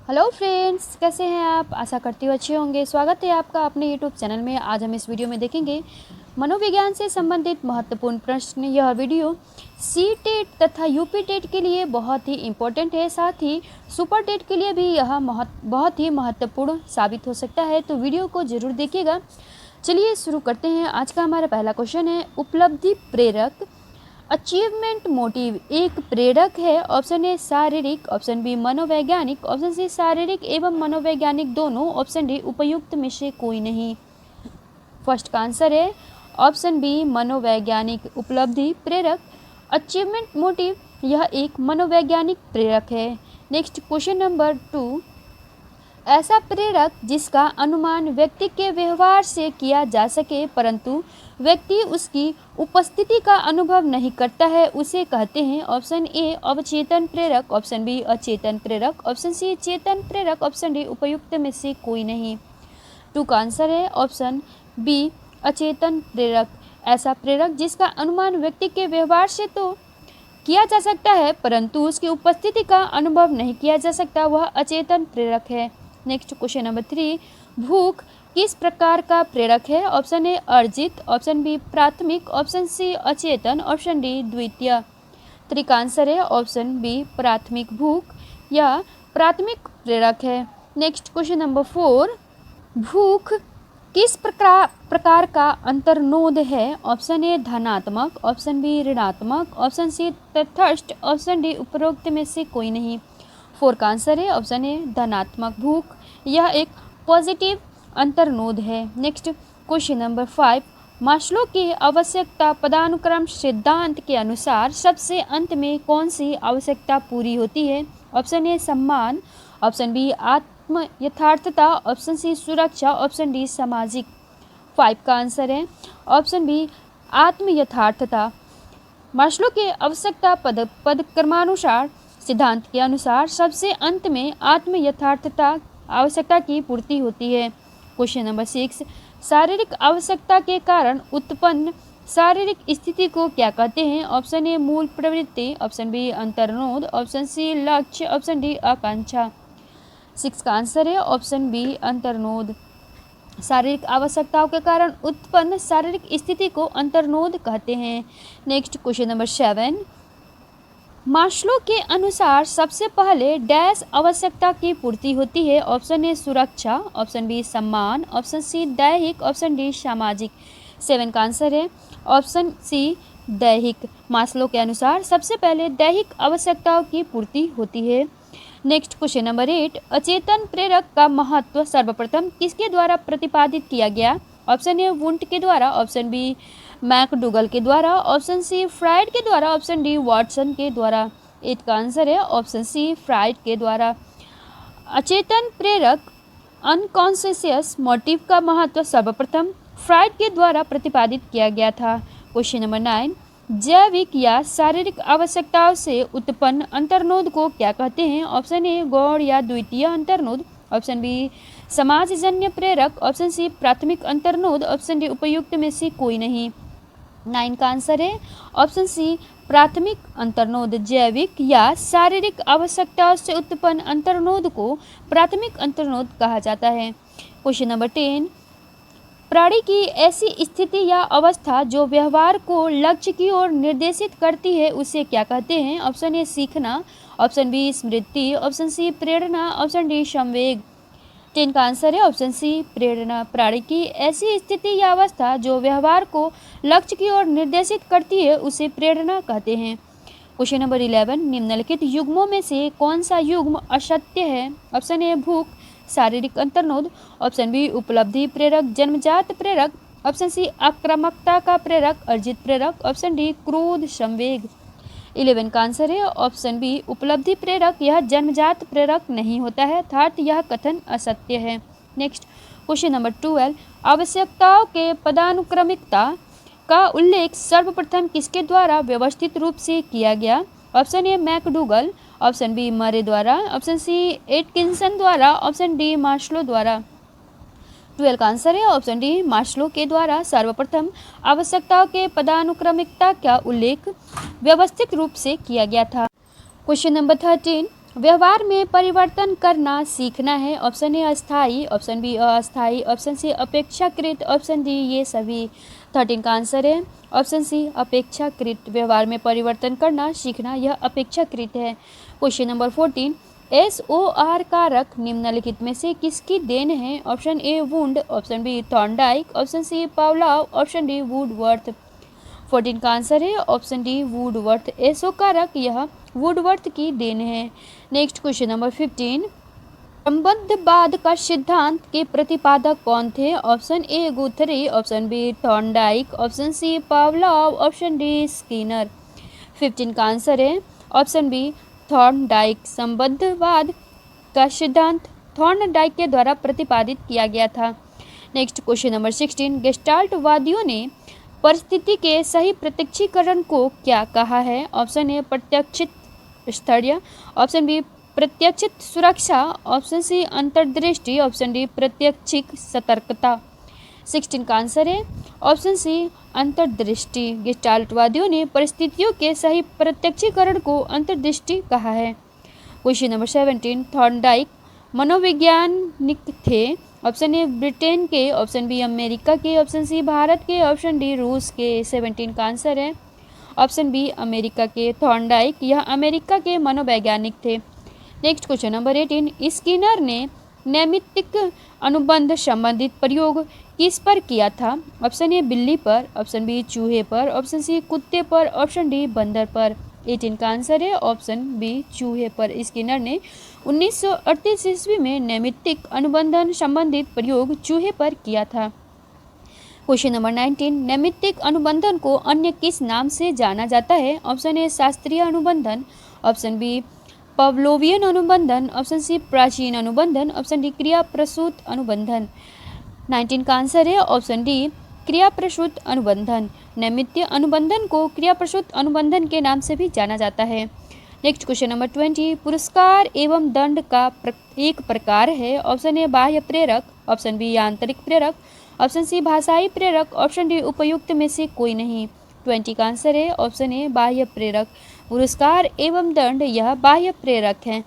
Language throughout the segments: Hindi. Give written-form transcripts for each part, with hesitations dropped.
हेलो फ्रेंड्स, कैसे हैं आप। आशा करती हूँ अच्छे होंगे। स्वागत है आपका अपने यूट्यूब चैनल में। आज हम इस वीडियो में देखेंगे मनोविज्ञान से संबंधित महत्वपूर्ण प्रश्न। यह वीडियो सी-टेट तथा यूपी-टेट के लिए बहुत ही इम्पोर्टेंट है, साथ ही सुपर-टेट के लिए भी यह बहुत ही महत्वपूर्ण साबित हो सकता है, तो वीडियो को ज़रूर देखिएगा। चलिए शुरू करते हैं। आज का हमारा पहला क्वेश्चन है, उपलब्धि प्रेरक अचीवमेंट मोटिव एक प्रेरक है। ऑप्शन ए शारीरिक, ऑप्शन बी मनोवैज्ञानिक, ऑप्शन सी शारीरिक एवं मनोवैज्ञानिक दोनों, ऑप्शन डी उपयुक्त में से कोई नहीं। फर्स्ट का आंसर है ऑप्शन बी मनोवैज्ञानिक। उपलब्धि प्रेरक अचीवमेंट मोटिव यह एक मनोवैज्ञानिक प्रेरक है। नेक्स्ट क्वेश्चन नंबर 2, ऐसा प्रेरक जिसका अनुमान व्यक्ति के व्यवहार से किया जा सके परंतु व्यक्ति उसकी उपस्थिति का अनुभव नहीं करता है, उसे कहते हैं। ऑप्शन ए अवचेतन प्रेरक, ऑप्शन बी अचेतन प्रेरक, ऑप्शन सी चेतन प्रेरक, ऑप्शन डी उपयुक्त में से कोई नहीं। 2 का आंसर है ऑप्शन बी अचेतन प्रेरक। ऐसा प्रेरक जिसका अनुमान व्यक्ति के व्यवहार से तो किया जा सकता है परंतु उसकी उपस्थिति का अनुभव नहीं किया जा सकता, वह अचेतन प्रेरक है। नेक्स्ट क्वेश्चन नंबर 3, भूख किस प्रकार का प्रेरक है। ऑप्शन ए अर्जित, ऑप्शन बी प्राथमिक, ऑप्शन सी अचेतन, ऑप्शन डी द्वितीय। 3 का आंसर है ऑप्शन बी प्राथमिक। भूख या प्राथमिक प्रेरक है। नेक्स्ट क्वेश्चन नंबर 4, भूख किस प्रकार का अंतर्नोद है। ऑप्शन ए धनात्मक, ऑप्शन बी ऋणात्मक, ऑप्शन सी तटस्थ, ऑप्शन डी उपरोक्त में से कोई नहीं। 4 का आंसर है ऑप्शन ए धनात्मक। भूख यह एक पॉजिटिव अंतर्नोद है। नेक्स्ट क्वेश्चन नंबर 5, मास्लो की आवश्यकता पदानुक्रम सिद्धांत के अनुसार सबसे अंत में कौन सी आवश्यकता पूरी होती है। ऑप्शन ए सम्मान, ऑप्शन बी आत्म यथार्थता, ऑप्शन सी सुरक्षा, ऑप्शन डी सामाजिक। 5 का आंसर है ऑप्शन बी आत्म यथार्थता। मास्लो के आवश्यकता पदक्रमानुसार सिद्धांत के अनुसार सबसे अंत में आत्म यथार्थता आवश्यकता की पूर्ति होती है। क्वेश्चन नंबर 6, शारीरिक आवश्यकता के कारण उत्पन्न शारीरिक स्थिति को क्या कहते हैं। ऑप्शन ए मूल प्रवृत्ति, ऑप्शन बी अंतर्नोद, ऑप्शन सी लक्ष्य, ऑप्शन डी आकांक्षा। 6 का आंसर है ऑप्शन बी अंतर्नोद। शारीरिक आवश्यकताओं के कारण उत्पन्न शारीरिक स्थिति को अंतर्नोद कहते हैं। नेक्स्ट क्वेश्चन नंबर 7, मास्लो के अनुसार सबसे पहले डैश आवश्यकता की पूर्ति होती है। ऑप्शन ए सुरक्षा, ऑप्शन बी सम्मान, ऑप्शन सी दैहिक, ऑप्शन डी सामाजिक। 7 का आंसर है ऑप्शन सी दैहिक। मास्लो के अनुसार सबसे पहले दैहिक आवश्यकताओं की पूर्ति होती है। नेक्स्ट क्वेश्चन नंबर 8, अचेतन प्रेरक का महत्व सर्वप्रथम किसके द्वारा प्रतिपादित किया गया। ऑप्शन ए वुंट के द्वारा, ऑप्शन बी मैकडूगल के द्वारा, ऑप्शन सी फ्राइड के द्वारा, ऑप्शन डी वाटसन के द्वारा। 8 का आंसर है ऑप्शन सी फ्राइड के द्वारा। अचेतन प्रेरक अनकॉन्शियस मोटिव का महत्व सर्वप्रथम फ्राइड के द्वारा प्रतिपादित किया गया था। क्वेश्चन नंबर 9, जैविक या शारीरिक आवश्यकताओं से उत्पन्न अंतर्नोद को क्या कहते हैं। ऑप्शन ए गौण या द्वितीय अंतर्नोद, ऑप्शन बी समाजजन्य प्रेरक, ऑप्शन सी प्राथमिक अंतर्नोद, ऑप्शन डी उपयुक्त में से कोई नहीं। 9 का आंसर है ऑप्शन सी प्राथमिक अंतर्नोद। जैविक या शारीरिक आवश्यकताओं से उत्पन्न अंतर्नोद को प्राथमिक अंतर्नोद कहा जाता है। क्वेश्चन नंबर 10, प्राणी की ऐसी स्थिति या अवस्था जो व्यवहार को लक्ष्य की ओर निर्देशित करती है उसे क्या कहते हैं। ऑप्शन ए सीखना, ऑप्शन बी स्मृति, ऑप्शन सी प्रेरणा, ऑप्शन डी संवेग। 10 का आंसर है ऑप्शन सी प्रेरणा। प्राणी की ऐसी स्थिति या अवस्था जो व्यवहार को लक्ष्य की ओर निर्देशित करती है उसे प्रेरणा कहते हैं। क्वेश्चन नंबर 11, निम्नलिखित युग्मों में से कौन सा युग्म असत्य है। ऑप्शन ए भूख शारीरिक अंतर्नोद, ऑप्शन बी उपलब्धि प्रेरक जन्मजात प्रेरक, ऑप्शन सी आक्रामकता का प्रेरक अर्जित प्रेरक, ऑप्शन डी क्रोध संवेग। 11 का आंसर है ऑप्शन बी उपलब्धि प्रेरक। यह जन्मजात प्रेरक नहीं होता है अर्थात यह कथन असत्य है। नेक्स्ट क्वेश्चन नंबर 12, आवश्यकताओं के पदानुक्रमिकता का उल्लेख सर्वप्रथम किसके द्वारा व्यवस्थित रूप से किया गया। Option A McDougall, option B Murray द्वारा, ऑप्शन सी एटकिंसन द्वारा, ऑप्शन डी मास्लो द्वारा। 12 का आंसर है ऑप्शन डी मास्लो के द्वारा सर्वप्रथम आवश्यकताओं के पदानुक्रमिकता का उल्लेख व्यवस्थित रूप से किया गया था। क्वेश्चन नंबर 13, व्यवहार में परिवर्तन करना सीखना है। ऑप्शन ए अस्थाई, ऑप्शन बी अस्थाई, ऑप्शन सी अपेक्षाकृत, ऑप्शन डी ये सभी। 13 का आंसर है ऑप्शन सी अपेक्षाकृत। व्यवहार में परिवर्तन करना सीखना यह अपेक्षाकृत है। क्वेश्चन नंबर 14, SOR कारक निम्नलिखित में से किसकी देन है? Option A Wundt, option B Thorndike, option C Pavlov, option D Woodworth. 14 का आंसर है ऑप्शन डी वुडवर्थ। एसओ कारक यह वुडवर्थ की देन है। नेक्स्ट क्वेश्चन नंबर 15, संबंधवाद का सिद्धांत के प्रतिपादक कौन थे? Option A Guthrie, option B Thorndike, option C Pavlov, option D Skinner. 15 का आंसर है ऑप्शन बी थॉर्नडाइक। संबंधवाद का सिद्धांत थॉर्नडाइक के द्वारा प्रतिपादित किया गया था। नेक्स्ट क्वेश्चन नंबर 16, गेस्टाल्टवादियों ने परिस्थिति के सही प्रत्यक्षीकरण को क्या कहा है? ऑप्शन ए प्रत्यक्षित स्थैर्य, ऑप्शन बी प्रत्यक्षित सुरक्षा, ऑप्शन सी अंतर्दृष्टि, ऑप्शन डी प्रत्यक्षिक सतर्कता। 16 का आंसर है ऑप्शन सी अंतर्दृष्टि। गेस्टाल्टवादियों ने परिस्थितियों के सही प्रत्यक्षीकरण को अंतर्दृष्टि कहा है। क्वेश्चन नंबर 17, थॉर्नडाइक मनोवैज्ञानिक थे। ऑप्शन ए ब्रिटेन के, ऑप्शन बी अमेरिका के, ऑप्शन सी भारत के, ऑप्शन डी रूस के। 17 का आंसर है ऑप्शन बी अमेरिका के। थॉर्नडाइक यह अमेरिका के मनोवैज्ञानिक थे। नेक्स्ट क्वेश्चन नंबर 18, स्किनर ने नैमित्तिक अनुबंध संबंधित प्रयोग किस पर किया था? ऑप्शन ए बिल्ली पर, ऑप्शन बी चूहे पर, ऑप्शन सी कुत्ते पर, ऑप्शन डी बंदर पर। 18 का आंसर है ऑप्शन बी चूहे पर। स्किनर ने 1938 ईस्वी में नैमित्तिक अनुबंधन संबंधित प्रयोग चूहे पर किया था। क्वेश्चन नंबर 19, नैमित्तिक अनुबंधन को अन्य किस नाम से जाना जाता है? ऑप्शन ए शास्त्रीय अनुबंधन, ऑप्शन बी पवलोवियन अनुबंधन, ऑप्शन सी प्राचीन अनुबंधन, ऑप्शन डी क्रिया प्रसूत अनुबंधन। 19 का आंसर है ऑप्शन डी क्रिया प्रसूत अनुबंधन। नैमित्तिक अनुबंधन को क्रिया प्रसूत अनुबंधन के नाम से भी जाना जाता है। नेक्स्ट क्वेश्चन नंबर 20, पुरस्कार एवं दंड का एक प्रकार है। ऑप्शन ए बाह्य प्रेरक, ऑप्शन बी आंतरिक प्रेरक, ऑप्शन सी भाषाई प्रेरक, ऑप्शन डी उपयुक्त में से कोई नहीं। 20 का आंसर है ऑप्शन ए बाह्य प्रेरक। पुरस्कार एवं दंड यह बाह्य प्रेरक है।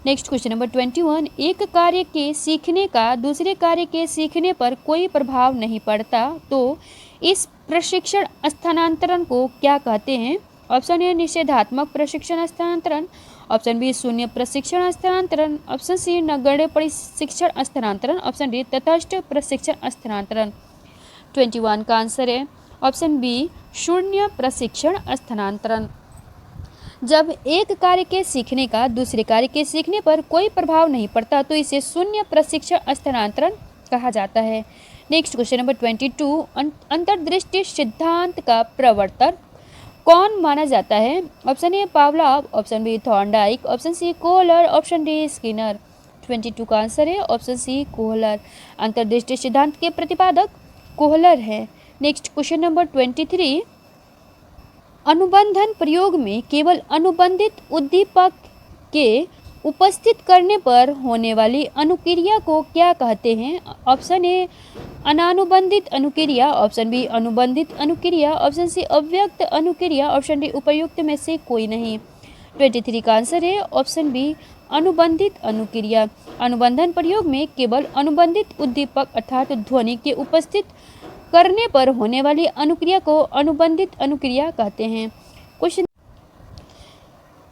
नेक्स्ट क्वेश्चन नंबर 21, एक कार्य के सीखने का दूसरे कार्य के सीखने पर कोई प्रभाव नहीं पड़ता तो इस प्रशिक्षण स्थानांतरण को क्या कहते हैं? ऑप्शन ए निषेधात्मक प्रशिक्षण स्थानांतरण, ऑप्शन बी शून्य प्रशिक्षण स्थानांतरण, ऑप्शन सी नगण्य प्रशिक्षण स्थानांतरण, ऑप्शन डी तटस्थ प्रशिक्षण स्थानांतरण। 21 का आंसर है ऑप्शन बी शून्य प्रशिक्षण स्थानांतरण। जब एक कार्य के सीखने का दूसरे कार्य के सीखने पर कोई प्रभाव नहीं पड़ता तो इसे शून्य प्रशिक्षण स्थानांतरण कहा जाता है। नेक्स्ट क्वेश्चन नंबर 22, अंतर्दृष्टि सिद्धांत का प्रवर्तक कौन माना जाता है? Option A Pavlov, option B Thorndike, option C Kohler, option D Skinner. 22 का आंसर है ऑप्शन सी कोहलर। अंतर्दृष्टि सिद्धांत के प्रतिपादक कोहलर है। नेक्स्ट क्वेश्चन नंबर 23, अनुबंधन प्रयोग में केवल अनुबंधित उद्दीपक के उपस्थित करने पर होने वाली अनुक्रिया को क्या कहते हैं? ऑप्शन ए अनानुबंधित अनुक्रिया, ऑप्शन बी अनुबंधित अनुक्रिया, ऑप्शन सी अव्यक्त अनुक्रिया, ऑप्शन डी उपयुक्त में से कोई नहीं। 23 का आंसर है ऑप्शन बी अनुबंधित अनुक्रिया। अनुबंधन प्रयोग में केवल अनुबंधित उद्दीपक अर्थात ध्वनि के उपस्थित करने पर होने वाली अनुक्रिया को अनुबंधित अनुक्रिया कहते हैं। क्वेश्चन,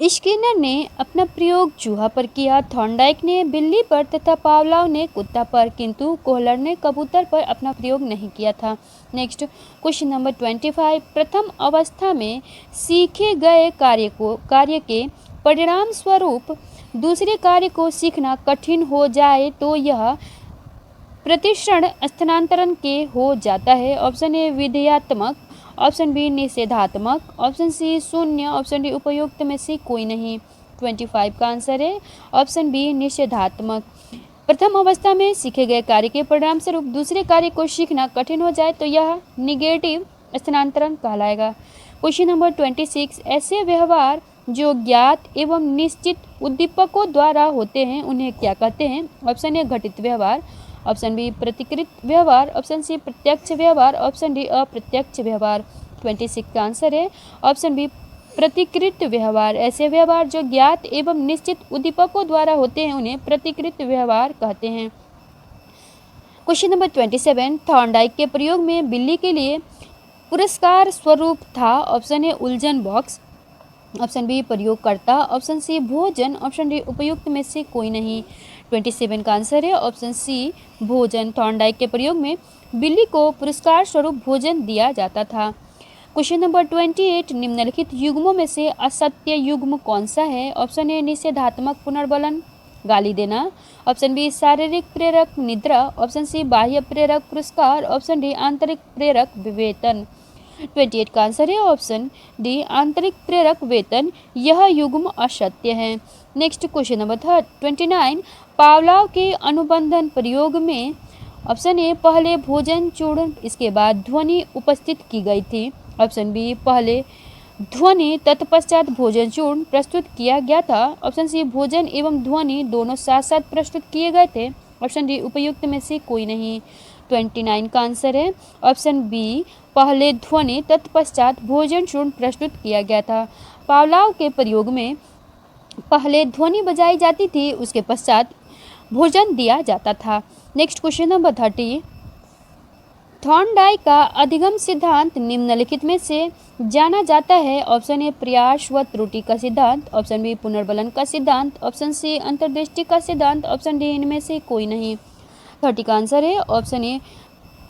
स्किनर ने अपना प्रयोग चूहा पर किया, थॉर्नडाइक ने बिल्ली पर तथा पावलोव ने कुत्ता पर, किंतु कोहलर ने कबूतर पर अपना प्रयोग नहीं किया था। नेक्स्ट क्वेश्चन नंबर 25, प्रथम अवस्था में सीखे गए कार्य के परिणाम स्वरूप दूसरे कार्य को सीखना कठिन हो जाए तो यह प्रतिक्षण स्थानांतरण के हो जाता है। ऑप्शन ए विधेयात्मक, ऑप्शन बी निषेधात्मक, ऑप्शन सी शून्य, ऑप्शन डी उपयुक्त में से कोई नहीं। 25 का आंसर है ऑप्शन बी निषेधात्मक। प्रथम अवस्था में सीखे गए कार्य के परिणाम स्वरूप दूसरे कार्य को सीखना कठिन हो जाए तो यह निगेटिव स्थानांतरण कहलाएगा। क्वेश्चन नंबर 26, ऐसे व्यवहार जो ज्ञात एवं निश्चित उद्दीपकों द्वारा होते हैं उन्हें क्या कहते हैं? ऑप्शन ए घटित व्यवहार, ऑप्शन बी प्रतिकृत व्यवहार, ऑप्शन सी प्रत्यक्ष व्यवहार, ऑप्शन डी अप्रत्यक्ष व्यवहार। 26 का आंसर है ऑप्शन बी प्रतिकृत व्यवहार, ऐसे व्यवहार जो ज्ञात एवं निश्चित उद्दीपकों द्वारा होते हैं उन्हें प्रतिकृत व्यवहार कहते हैं। क्वेश्चन नंबर 27, थॉर्नडाइक के प्रयोग में बिल्ली के लिए पुरस्कार स्वरूप था। ऑप्शन ए उलझन बॉक्स, ऑप्शन बी प्रयोगकर्ता, ऑप्शन सी भोजन, ऑप्शन डी उपयुक्त में से कोई नहीं। 27 का आंसर है ऑप्शन सी भोजन। थॉर्नडाइक के प्रयोग में बिल्ली को पुरस्कार स्वरूप भोजन दिया जाता था। क्वेश्चन नंबर 28, निम्नलिखित युग्मों में से असत्य युग्म कौन सा है? ऑप्शन ए निषेधात्मक पुनर्बलन, गाली देना, ऑप्शन बी शारीरिक प्रेरक निद्रा, ऑप्शन सी बाह्य प्रेरक पुरस्कार, ऑप्शन डी आंतरिक प्रेरक वेतन। 28 का आंसर है ऑप्शन डी आंतरिक प्रेरक वेतन, यह युग्म असत्य है। नेक्स्ट क्वेश्चन नंबर 29, पावलोव के अनुबंधन प्रयोग में ऑप्शन ए पहले भोजन चूर्ण इसके बाद ध्वनि उपस्थित की गई थी, ऑप्शन बी पहले ध्वनि तत्पश्चात भोजन चूर्ण प्रस्तुत किया गया था, ऑप्शन सी भोजन एवं ध्वनि दोनों साथ साथ प्रस्तुत किए गए थे, ऑप्शन डी उपयुक्त में से कोई नहीं। 29 का आंसर है ऑप्शन बी पहले ध्वनि तत्पश्चात भोजन चूर्ण प्रस्तुत किया गया था। पावलोव के प्रयोग में पहले ध्वनि बजाई जाती थी, उसके पश्चात भोजन दिया जाता था। नेक्स्ट क्वेश्चन नंबर 30, थॉर्नडाइक का अधिगम सिद्धांत निम्नलिखित में से जाना जाता है। ऑप्शन ए प्रयास व त्रुटि का सिद्धांत, ऑप्शन बी पुनर्बलन का सिद्धांत, ऑप्शन सी अंतर्दृष्टि का सिद्धांत, ऑप्शन डी इनमें से कोई नहीं। 30 का आंसर है ऑप्शन ए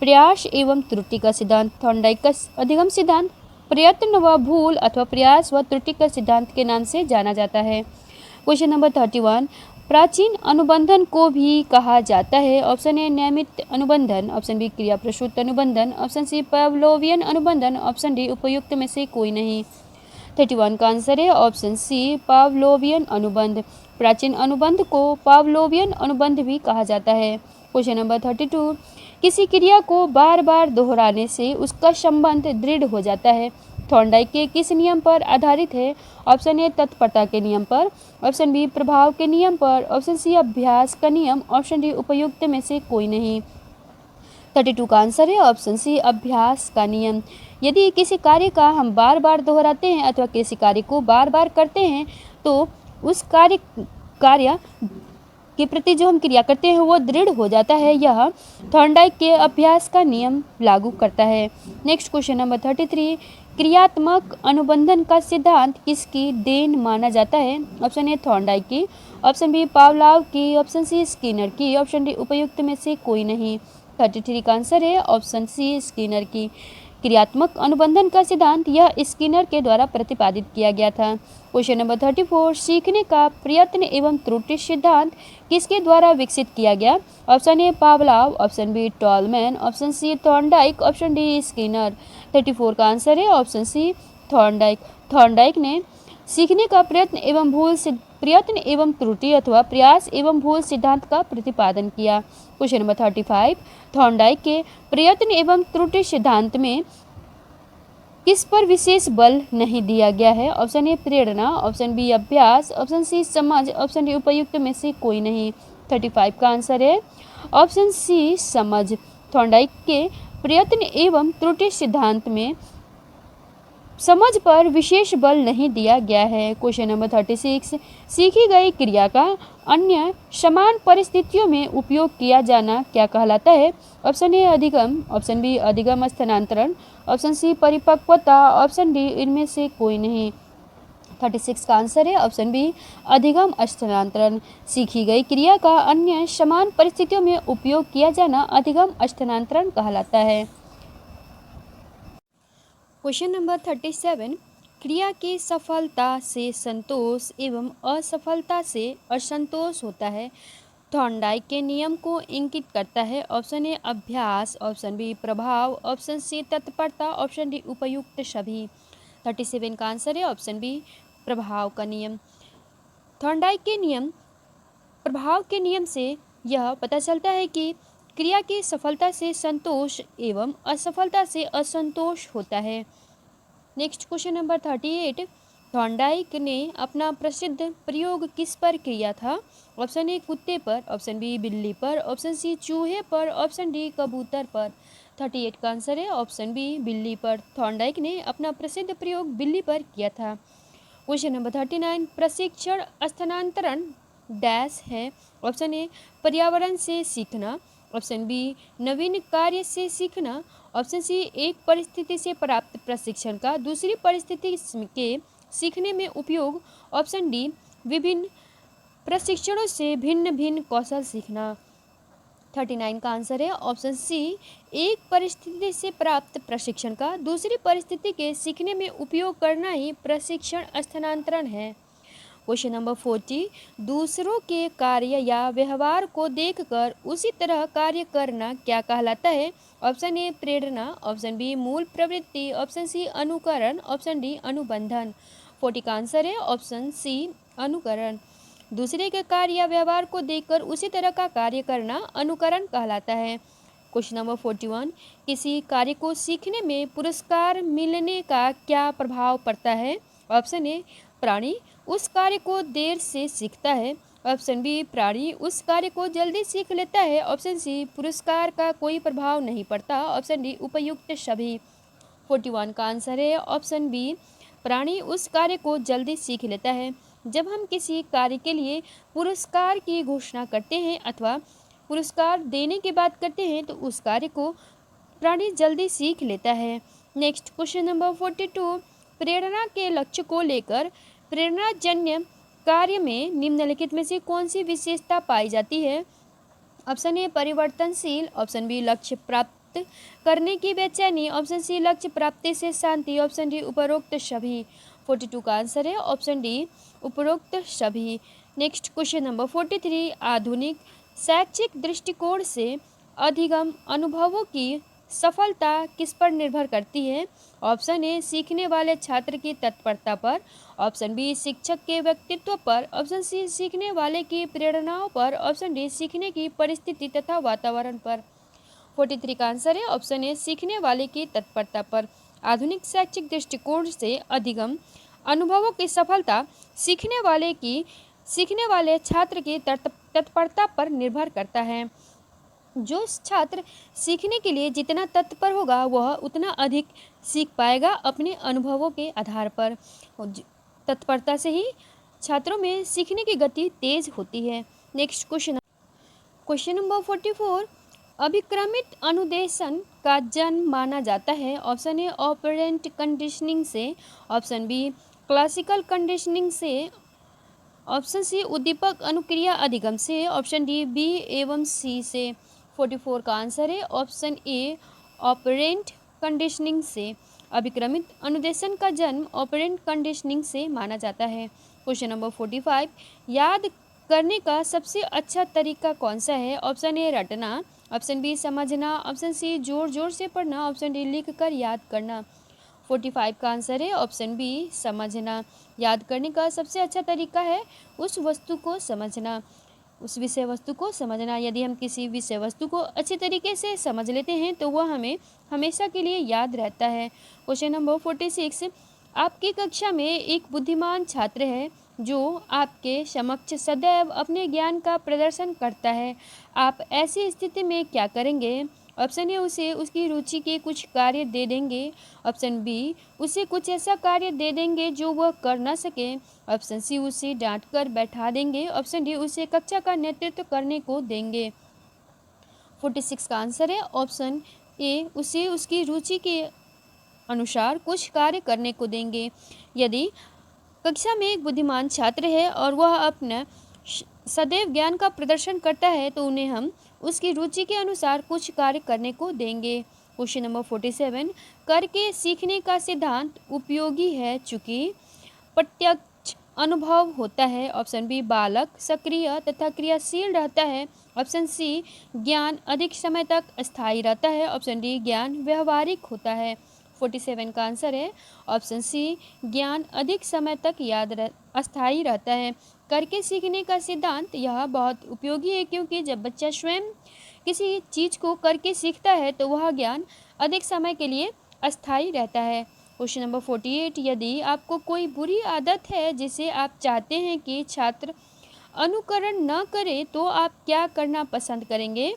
प्रयास एवं त्रुटि का सिद्धांत। थॉर्नडाइक का अधिगम सिद्धांत प्रयत्न व भूल अथवा प्रयास व त्रुटि का सिद्धांत के नाम से जाना जाता है। क्वेश्चन नंबर 31, प्राचीन अनुबंधन को भी कहा जाता है। ऑप्शन ए नियमित अनुबंधन, ऑप्शन बी क्रिया प्रसूत अनुबंधन, ऑप्शन सी पावलोवियन अनुबंधन, ऑप्शन डी उपयुक्त में से कोई नहीं। 31 का आंसर है ऑप्शन सी पावलोवियन अनुबंध। प्राचीन अनुबंध को पावलोवियन अनुबंध भी कहा जाता है। क्वेश्चन नंबर 32, किसी क्रिया को बार बार दोहराने से उसका संबंध दृढ़ हो जाता है। थॉर्नडाइक के किस नियम पर आधारित है? ऑप्शन ए तत्परता के नियम पर, ऑप्शन बी प्रभाव के नियम पर, ऑप्शन सी अभ्यास का नियम, ऑप्शन डी उपयुक्त में से कोई नहीं। 32 का आंसर है ऑप्शन सी अभ्यास का नियम। यदि किसी कार्य का हम बार बार दोहराते हैं अथवा किसी कार्य को बार बार करते हैं तो उस कार्य के प्रति जो हम क्रिया करते हैं वो दृढ़ हो जाता है। यह थॉर्नडाइक के अभ्यास का नियम लागू करता है। नेक्स्ट क्वेश्चन नंबर 33, क्रियात्मक अनुबंधन का सिद्धांत किसकी देन माना जाता है? ऑप्शन ए थॉर्नडाइक की, ऑप्शन बी पावलोव की, ऑप्शन सी स्किनर की, ऑप्शन डी उपयुक्त में से कोई नहीं। 33 का आंसर है ऑप्शन सी स्किनर की। क्रियात्मक अनुबंधन का सिद्धांत यह स्किनर के द्वारा प्रतिपादित किया गया था। क्वेश्चन नंबर 34, सीखने का प्रयत्न एवं त्रुटि सिद्धांत किसके द्वारा विकसित किया गया? Option A Pavlov, option B Tolman, option C Thorndike, option D Skinner. 34 का आंसर है ऑप्शन सी थॉर्नडाइक। थॉर्नडाइक ने सीखने का प्रयत्न एवं त्रुटि अथवा प्रयास एवं भूल सिद्धांत का प्रतिपादन किया। क्वेश्चन नंबर 35, थॉर्नडाइक के प्रयत्न एवं त्रुटि सिद्धांत में किस पर विशेष बल नहीं दिया गया है? ऑप्शन ए प्रेरणा, ऑप्शन बी अभ्यास, ऑप्शन सी समझ, ऑप्शन डी उपयुक्त में से कोई नहीं। 35 का आंसर है ऑप्शन सी समझ। थॉर्नडाइक के प्रयत्न एवं त्रुटि सिद्धांत में समझ पर विशेष बल नहीं दिया गया है। क्वेश्चन नंबर 36, सीखी गई क्रिया का अन्य समान परिस्थितियों में उपयोग किया जाना क्या कहलाता है? ऑप्शन ए अधिगम, ऑप्शन बी अधिगम स्थानांतरण, ऑप्शन सी परिपक्वता, ऑप्शन डी इनमें से कोई नहीं। 36 का आंसर है ऑप्शन बी अधिगम स्थानांतरण। सीखी गई क्रिया का अन्य समान परिस्थितियों में उपयोग किया जाना अधिगम स्थानांतरण कहलाता है। क्वेश्चन नंबर 37, क्रिया की सफलता से संतोष एवं असफलता से असंतोष होता है। थॉर्नडाइक के नियम को इंगित करता है। ऑप्शन ए अभ्यास, ऑप्शन बी प्रभाव, ऑप्शन सी तत्परता, ऑप्शन डी उपयुक्त सभी। 37 का आंसर है ऑप्शन बी प्रभाव का नियम। थॉर्नडाइक के नियम प्रभाव के नियम से यह पता चलता है कि क्रिया की सफलता से संतोष एवं असफलता से असंतोष होता है। नेक्स्ट क्वेश्चन नंबर 38, थॉर्नडाइक ने अपना प्रसिद्ध प्रयोग किस पर किया था? ऑप्शन ए कुत्ते पर, ऑप्शन बी बिल्ली पर, ऑप्शन सी चूहे पर, ऑप्शन डी कबूतर पर। 38 का आंसर है ऑप्शन बी बिल्ली पर। थॉर्नडाइक ने अपना प्रसिद्ध प्रयोग बिल्ली पर किया था। क्वेश्चन नंबर 39, प्रशिक्षण स्थानांतरण डैश है। ऑप्शन ए पर्यावरण से सीखना, ऑप्शन बी नवीन कार्य से सीखना, ऑप्शन सी एक परिस्थिति से प्राप्त प्रशिक्षण का दूसरी परिस्थिति के सीखने में उपयोग, ऑप्शन डी विभिन्न प्रशिक्षणों से भिन्न भिन्न कौशल सीखना। 39 का आंसर है ऑप्शन सी एक परिस्थिति से प्राप्त प्रशिक्षण का दूसरी परिस्थिति के सीखने में उपयोग करना ही प्रशिक्षण स्थानांतरण है। क्वेश्चन नंबर 40, दूसरों के कार्य या व्यवहार को देखकर उसी तरह कार्य करना क्या कहलाता है? ऑप्शन ए प्रेरणा, ऑप्शन बी मूल प्रवृत्ति, ऑप्शन सी अनुकरण, ऑप्शन डी अनुबंधन। 40 का आंसर है ऑप्शन सी अनुकरण। दूसरे के कार्य या व्यवहार को देखकर उसी तरह का कार्य करना अनुकरण कहलाता है। क्वेश्चन नंबर 41, किसी कार्य को सीखने में पुरस्कार मिलने का क्या प्रभाव पड़ता है? ऑप्शन ए प्राणी उस कार्य को देर से सीखता है, ऑप्शन बी प्राणी उस कार्य को जल्दी सीख लेता है, ऑप्शन सी पुरस्कार का कोई प्रभाव नहीं पड़ता, ऑप्शन डी उपयुक्त सभी। 41 का आंसर है ऑप्शन बी प्राणी उस कार्य को जल्दी सीख लेता है। जब हम किसी कार्य के लिए पुरस्कार की घोषणा करते हैं अथवा पुरस्कार देने की बात करते हैं तो उस कार्य को प्राणी जल्दी सीख लेता है। नेक्स्ट क्वेश्चन नंबर 42, प्रेरणा के लक्ष्य को लेकर प्रेरणाजन्य कार्य में निम्नलिखित में से कौन सी विशेषता पाई जाती है? ऑप्शन ए परिवर्तनशील, ऑप्शन बी लक्ष्य प्राप्त करने की बेचैनी, ऑप्शन सी लक्ष्य प्राप्ति से शांति, ऑप्शन डी उपरोक्त सभी। 42 का आंसर है ऑप्शन डी उपरोक्त सभी। नेक्स्ट क्वेश्चन नंबर 43, आधुनिक शैक्षिक दृष्टिकोण से अधिगम अनुभवों की सफलता किस पर निर्भर करती है? ऑप्शन ए सीखने वाले छात्र की तत्परता पर, ऑप्शन बी शिक्षक के व्यक्तित्व पर, ऑप्शन सी सीखने वाले की प्रेरणाओं पर, ऑप्शन डी सीखने की परिस्थिति तथा वातावरण पर। 43 का आंसर है ऑप्शन ए सीखने वाले की तत्परता पर। आधुनिक शैक्षिक दृष्टिकोण से अधिगम अनुभवों की सफलता सीखने वाले छात्र की तत्परता पर निर्भर करता है। जो छात्र सीखने के लिए जितना तत्पर होगा वह उतना अधिक सीख पाएगा अपने अनुभवों के आधार पर। तत्परता से ही छात्रों में सीखने की गति तेज होती है। नेक्स्ट क्वेश्चन नंबर 44, अभिक्रमित अनुदेशन का जन्म माना जाता है? ऑप्शन ए ऑपरेंट कंडीशनिंग से, ऑप्शन बी क्लासिकल कंडीशनिंग से, ऑप्शन सी उद्दीपक अनुक्रिया अधिगम से, ऑप्शन डी बी एवं सी से। 44 का आंसर है ऑप्शन ए ऑपरेंट कंडीशनिंग से। अभिक्रमित अनुदेशन का जन्म ऑपरेंट कंडीशनिंग से माना जाता है। क्वेश्चन नंबर 45, याद करने का सबसे अच्छा तरीका कौन सा है? ऑप्शन ए रटना, ऑप्शन बी समझना, ऑप्शन सी जोर जोर से पढ़ना, ऑप्शन डी लिख कर याद करना। 45 का आंसर है ऑप्शन बी समझना। याद करने का सबसे अच्छा तरीका है उस वस्तु को समझना, उस विषय वस्तु को समझना। यदि हम किसी विषय वस्तु को अच्छे तरीके से समझ लेते हैं तो वह हमें हमेशा के लिए याद रहता है। क्वेश्चन नंबर 46, आपकी कक्षा में एक बुद्धिमान छात्र है जो आपके समक्ष सदैव अपने ज्ञान का प्रदर्शन करता है। आप ऐसी स्थिति में क्या करेंगे? ऑप्शन ए उसे उसकी रुचि के कुछ कार्य दे देंगे, ऑप्शन बी उसे कुछ ऐसा कार्य दे देंगे जो वह कर ना सके, ऑप्शन सी उसे डांट कर बैठा देंगे, ऑप्शन डी उसे कक्षा का नेतृत्व करने को देंगे। 46 का आंसर है ऑप्शन ए उसे उसकी रुचि के अनुसार कुछ कार्य करने को देंगे। यदि कक्षा में एक बुद्धिमान छात्र है और वह अपना सदैव ज्ञान का प्रदर्शन करता है तो उन्हें हम उसकी रुचि के अनुसार कुछ कार्य करने को देंगे। क्वेश्चन नंबर 47, करके सीखने का सिद्धांत उपयोगी है चूँकि प्रत्यक्ष अनुभव होता है। ऑप्शन बी बालक सक्रिय तथा क्रियाशील रहता है, ऑप्शन सी ज्ञान अधिक समय तक स्थायी रहता है, ऑप्शन डी ज्ञान व्यवहारिक होता है। 47 का आंसर है ऑप्शन सी ज्ञान अधिक समय तक अस्थायी रहता है। करके सीखने का सिद्धांत यह बहुत उपयोगी है क्योंकि जब बच्चा स्वयं किसी चीज़ को करके सीखता है तो वह ज्ञान अधिक समय के लिए अस्थायी रहता है। क्वेश्चन नंबर 48, यदि आपको कोई बुरी आदत है जिसे आप चाहते हैं कि छात्र अनुकरण न करे तो आप क्या करना पसंद करेंगे?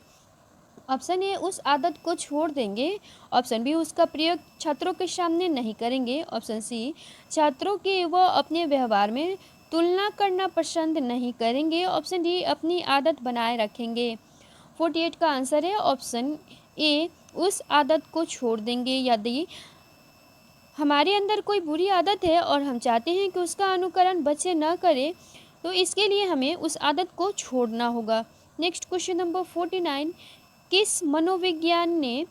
ऑप्शन ए, उस आदत को छोड़ देंगे। ऑप्शन बी, उसका प्रयोग छात्रों के सामने नहीं करेंगे। ऑप्शन सी, छात्रों के व अपने व्यवहार में तुलना करना पसंद नहीं करेंगे। ऑप्शन डी, अपनी आदत बनाए रखेंगे। 48 का आंसर है ऑप्शन ए, उस आदत को छोड़ देंगे। यदि हमारे अंदर कोई बुरी आदत है और हम चाहते हैं कि उसका अनुकरण बच्चे न करें, तो इसके लिए हमें उस आदत को छोड़ना होगा। नेक्स्ट क्वेश्चन नंबर 49, किस मनोविज्ञान ने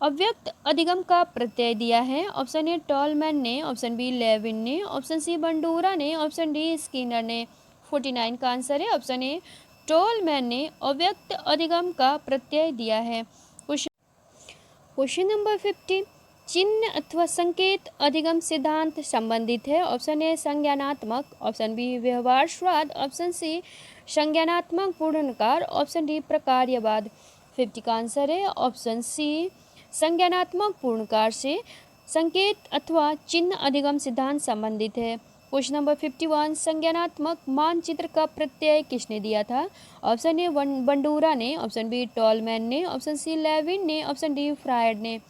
अव्यक्त अधिगम का प्रत्यय दिया है? ऑप्शन ए, टॉलमैन ने। ऑप्शन बी, लेविन ने। ऑप्शन सी, बंडूरा ने। ऑप्शन डी, स्किनर ने। 49 का आंसर है ऑप्शन ए, टॉलमैन ने अव्यक्त अधिगम का प्रत्यय दिया है। क्वेश्चन नंबर 50, चिन्ह अथवा संकेत अधिगम सिद्धांत संबंधित है? ऑप्शन ए, संज्ञानात्मक। ऑप्शन बी, व्यवहारवाद। ऑप्शन सी, संज्ञानात्मक पूर्णानुकार। Option D, प्रकार्यवाद। 50 का आंसर है ऑप्शन सी, संज्ञानात्मक पूर्णानुकार से संकेत अथवा चिन्ह अधिगम सिद्धांत संबंधित है। क्वेश्चन नंबर 51, संज्ञानात्मक मानचित्र का प्रत्यय किसने दिया था? ऑप्शन ए, बंडूरा ने। ऑप्शन बी, टॉलमैन ने। ऑप्शन सी, लेविन ने। ऑप्शन डी, फ्रायड ने।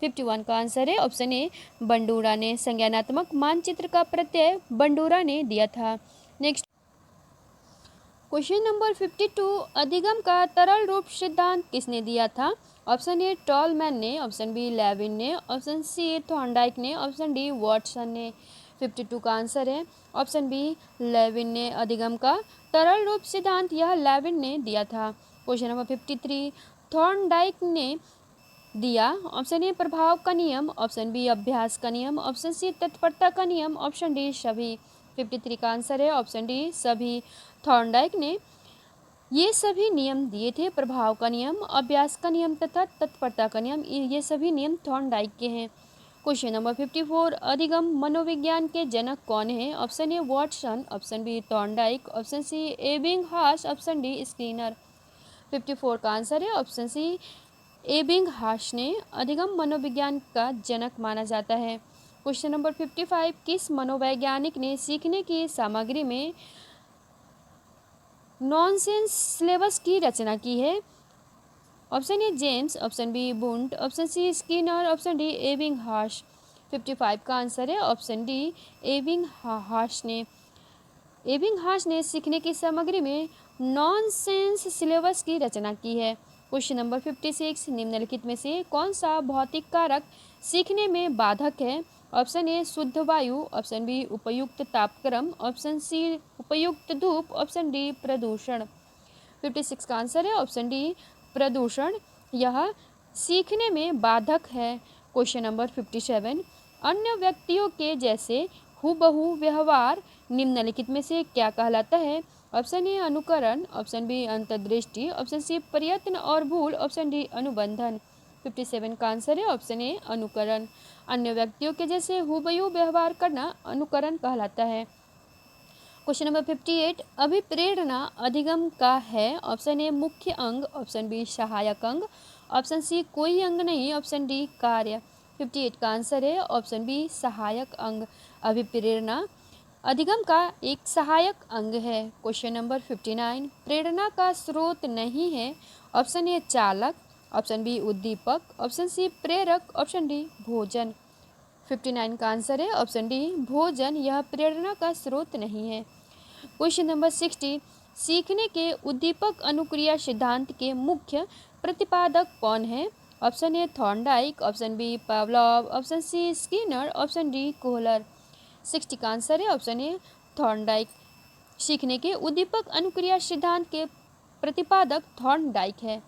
51 का आंसर है ऑप्शन ए, बंडूरा ने। संज्ञानात्मक मानचित्र का प्रत्यय बंडूरा ने दिया था। नेक्स्ट क्वेश्चन नंबर 52, अधिगम का तरल रूप सिद्धांत किसने दिया था? ऑप्शन ए, टॉलमैन ने। ऑप्शन बी, लेविन ने। ऑप्शन सी, थॉर्नडाइक ने। ऑप्शन डी, वाटसन ने। 52 का आंसर है ऑप्शन बी, लेविन ने अधिगम का तरल रूप सिद्धांत यह लेविन ने दिया था। क्वेश्चन नंबर 53, थॉर्नडाइक ने दिया। ऑप्शन ए, प्रभाव का नियम। ऑप्शन बी, अभ्यास का नियम। ऑप्शन सी, तत्परता का नियम। ऑप्शन डी, सभी। 53 का आंसर है ऑप्शन डी, सभी। थॉर्नडाइक ने ये सभी नियम दिए थे, प्रभाव का नियम, अभ्यास का नियम तथा तत्परता का नियम। ये सभी नियम थॉर्नडाइक के हैं। क्वेश्चन नंबर 54, अधिगम मनोविज्ञान के जनक कौन है? Option A, Watson. Option B, Thorndike. Option C, Ebbinghaus. Option D, Skinner. 54 का आंसर है ऑप्शन सी, एबिंगहास ने अधिगम मनोविज्ञान का जनक माना जाता है। क्वेश्चन नंबर 55, किस मनोवैज्ञानिक ने सीखने की सामग्री में नॉनसेंस सिलेबस की रचना की है? Option A, James. Option B, Wundt. Option C, Skinner. Option D, Ebbinghaus. 55 का आंसर है ऑप्शन डी, एबिंगहास ने। एबिंगहास ने सीखने की सामग्री में नॉनसेंस सिलेबस की रचना की है। क्वेश्चन नंबर 56, निम्नलिखित में से कौन सा भौतिक कारक सीखने में बाधक है? ऑप्शन ए, शुद्ध वायु। ऑप्शन बी, उपयुक्त तापक्रम। ऑप्शन सी, उपयुक्त धूप। ऑप्शन डी, प्रदूषण। 56 का आंसर है ऑप्शन डी, प्रदूषण यह सीखने में बाधक है। क्वेश्चन नंबर 57, अन्य व्यक्तियों के जैसे हूबहू व्यवहार निम्नलिखित में से क्या कहलाता है? ऑप्शन ए, अनुकरण। ऑप्शन बी, अंतर्दृष्टि। ऑप्शन सी, प्रयत्न और भूल। Option D, अनुबंधन। 57 का आंसर है ऑप्शन ए, अनुकरण। अन्य व्यक्तियों के जैसे हूबहू व्यवहार करना अनुकरण कहलाता है। क्वेश्चन नंबर 58, अभिप्रेरणा अधिगम का है? ऑप्शन ए, मुख्य अंग। ऑप्शन बी, सहायक अंग। ऑप्शन सी, कोई अंग नहीं। ऑप्शन डी, कार्य। 58 का आंसर है ऑप्शन बी, सहायक अंग। अभिप्रेरणा अधिगम का एक सहायक अंग है। क्वेश्चन नंबर 59, प्रेरणा का स्रोत नहीं है? ऑप्शन ए, चालक। ऑप्शन बी, उद्दीपक। ऑप्शन सी, प्रेरक। ऑप्शन डी, भोजन। 59 का आंसर है ऑप्शन डी, भोजन यह प्रेरणा का स्रोत नहीं है। क्वेश्चन नंबर 60, सीखने के उद्दीपक अनुक्रिया सिद्धांत के मुख्य प्रतिपादक कौन है? Option A, Thorndike. Option B, Pavlov. Option C, Skinner. Option D, Kohler. 60 का आंसर है ऑप्शन ए, थॉर्नडाइक। सीखने के उद्दीपक अनुक्रिया सिद्धांत के प्रतिपादक थॉर्नडाइक है।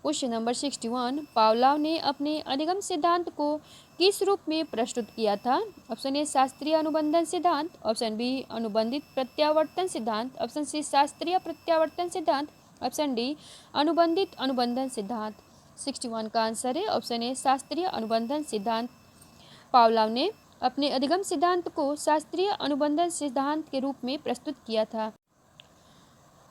क्वेश्चन नंबर 61, पावलोव ने अपने अधिगम सिद्धांत को किस रूप में प्रस्तुत किया था? ऑप्शन ए, शास्त्रीय अनुबंधन सिद्धांत। ऑप्शन बी, अनुबंधित प्रत्यावर्तन सिद्धांत। ऑप्शन सी, शास्त्रीय प्रत्यावर्तन सिद्धांत। ऑप्शन डी, अनुबंधित अनुबंधन सिद्धांत। 61 का आंसर है ऑप्शन ए, शास्त्रीय अनुबंधन सिद्धांत। पावलोव ने अपने अधिगम सिद्धांत को शास्त्रीय अनुबंधन सिद्धांत के रूप में प्रस्तुत किया था।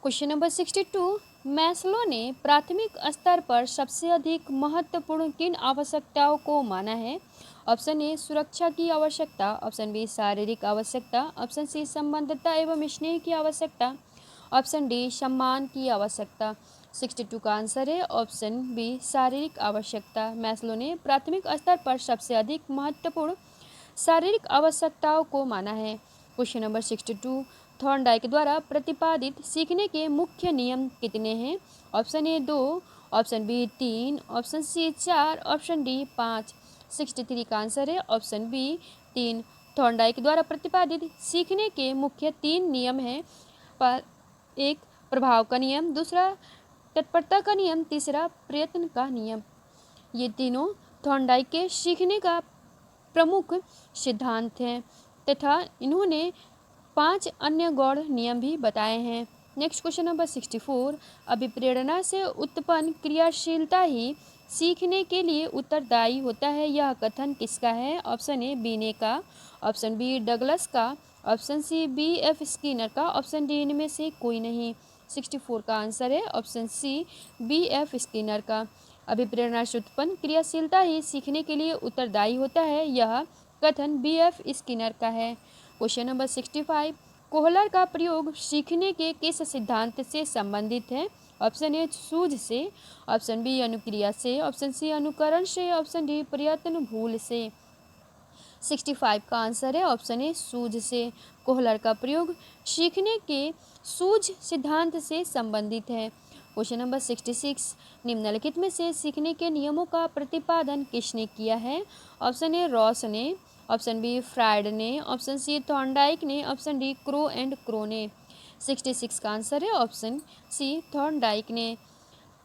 क्वेश्चन नंबर 62, मैस्लो ने प्राथमिक स्तर पर सबसे अधिक महत्वपूर्ण किन आवश्यकताओं को माना है? ऑप्शन ए सुरक्षा की आवश्यकता, ऑप्शन बी शारीरिक आवश्यकता, ऑप्शन सी संबंधता एवं स्नेह की आवश्यकता, ऑप्शन डी सम्मान की आवश्यकता। 62 का आंसर है ऑप्शन बी शारीरिक आवश्यकता। मैस्लो ने प्राथमिक स्तर पर सबसे अधिक महत्वपूर्ण शारीरिक आवश्यकताओं को माना है। क्वेश्चन नंबर 62, थॉर्नडाइक द्वारा प्रतिपादित सीखने के मुख्य नियम कितने हैं? Option A 2, option B 3, option C 4, option D 5। 63 का आंसर है ऑप्शन बी 3। थॉर्नडाइक द्वारा प्रतिपादित सीखने के मुख्य 3 नियम हैं। एक प्रभाव का नियम, दूसरा तत्परता का नियम, तीसरा प्रयत्न का नियम। ये तीनों थॉर्नडाइक के सीखने का प्रमुख सिद्धांत हैं तथा इन्होंने 5 अन्य गौण नियम भी बताए हैं। नेक्स्ट क्वेश्चन नंबर 64, अभिप्रेरणा से उत्पन्न क्रियाशीलता ही सीखने के लिए उत्तरदायी होता है, यह कथन किसका है? ऑप्शन ए बीने का, ऑप्शन बी डगलस का, ऑप्शन सी B.F. स्किनर का, ऑप्शन डी इनमें से कोई नहीं। 64 का आंसर है ऑप्शन सी B.F. स्किनर का। अभिप्रेरणा से उत्पन्न क्रियाशीलता ही सीखने के लिए उत्तरदायी होता है, यह कथन B.F. स्किनर का है। क्वेश्चन नंबर 65, कोहलर का प्रयोग सीखने के किस सिद्धांत से संबंधित है? ऑप्शन ए सूझ से, ऑप्शन बी अनुक्रिया से, ऑप्शन सी अनुकरण से, ऑप्शन डी प्रयत्न भूल से। 65 का आंसर है ऑप्शन ए सूझ से। कोहलर का प्रयोग सीखने के सूझ सिद्धांत से संबंधित है। क्वेश्चन नंबर 66, निम्नलिखित में से सीखने के नियमों का प्रतिपादन किसने किया है? ऑप्शन ए रॉस ने, ऑप्शन बी फ्रायड ने, ऑप्शन सी थॉर्नडाइक ने, option D crow and crow ने। 66 का आंसर है ऑप्शन सी थॉर्नडाइक ने।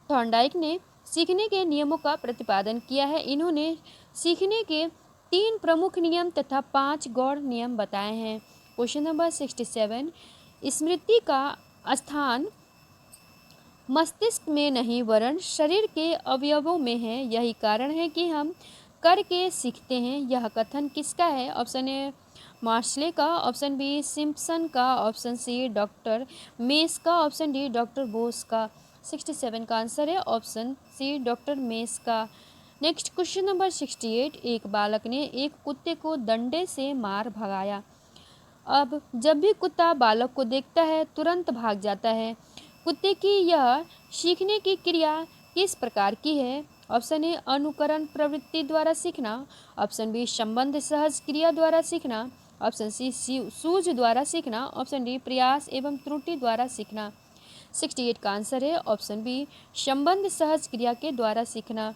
थॉर्नडाइक ने सीखने के नियमों का प्रतिपादन किया है। इन्होंने सीखने के 3 प्रमुख नियम तथा 5 गौण नियम बताए हैं। क्वेश्चन नंबर 67, स्मृति का स्थान मस्तिष्क में नहीं वरन शरीर के अवयवों में है, यही कारण है कि हम करके सीखते हैं, यह कथन किसका है? ऑप्शन ए मार्शले का, ऑप्शन बी सिम्पसन का, ऑप्शन सी डॉक्टर मेस का, ऑप्शन डी डॉक्टर बोस का। 67 का आंसर है ऑप्शन सी डॉक्टर मेस का। नेक्स्ट क्वेश्चन नंबर 68, एक बालक ने एक कुत्ते को डंडे से मार भगाया। अब जब भी कुत्ता बालक को देखता है तुरंत भाग जाता है। कुत्ते की यह सीखने की क्रिया किस प्रकार की है? ऑप्शन ए अनुकरण प्रवृत्ति द्वारा सीखना, ऑप्शन बी संबंध सहज क्रिया द्वारा सीखना, ऑप्शन सी सूझ द्वारा सीखना, ऑप्शन डी प्रयास एवं त्रुटि द्वारा सीखना। 68 का आंसर है ऑप्शन बी संबंध सहज क्रिया के द्वारा सीखना।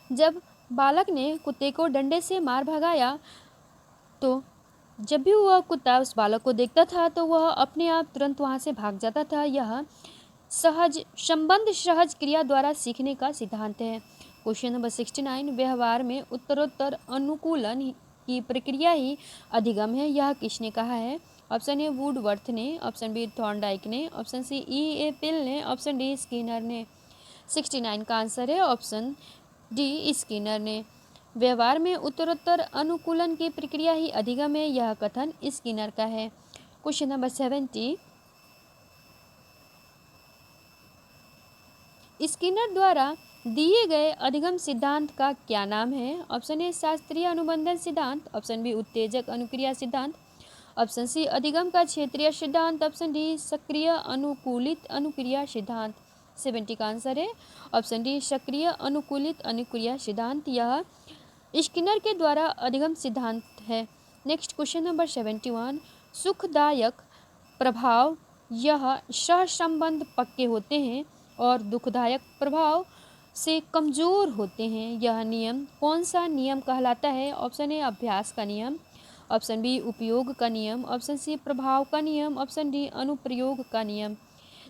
जब बालक ने कुत्ते को डंडे से मार भगाया तो जब भी वह कुत्ता उस बालक को देखता था तो वह अपने आप तुरंत वहाँ से भाग जाता था। यह संबंध सहज क्रिया द्वारा सीखने का सिद्धांत है। क्वेश्चन नंबर 69, व्यवहार में उत्तरोत्तर अनुकूलन की प्रक्रिया ही अधिगम है, यह किसने कहा है? ऑप्शन ए वुडवर्थ ने, ऑप्शन बी थॉर्नडाइक ने, ऑप्शन सी E.A. पिल ने, ऑप्शन डी स्किनर ने। 69 का आंसर है ऑप्शन डी स्किनर ने। व्यवहार में उत्तरोत्तर अनुकूलन की प्रक्रिया ही अधिगम है, यह कथन स्किनर का है। क्वेश्चन नंबर 70, स्किनर द्वारा दिए गए अधिगम सिद्धांत का क्या नाम है? ऑप्शन ए शास्त्रीय अनुबंधन सिद्धांत, ऑप्शन बी उत्तेजक अनुक्रिया सिद्धांत, ऑप्शन सी अधिगम का क्षेत्रीय सिद्धांत, ऑप्शन डी सक्रिय अनुकूलित अनुक्रिया सिद्धांत। 70 का आंसर है ऑप्शन डी सक्रिय अनुकूलित अनुक्रिया सिद्धांत, यह स्किनर के द्वारा अधिगम सिद्धांत है। नेक्स्ट क्वेश्चन नंबर 71, सुखदायक प्रभाव यह सहसंबंध पक्के होते हैं और दुखदायक प्रभाव से कमजोर होते हैं, यह नियम कौन सा नियम कहलाता है? ऑप्शन ए अभ्यास का नियम, ऑप्शन बी उपयोग का नियम, ऑप्शन सी प्रभाव का नियम, ऑप्शन डी अनुप्रयोग का नियम।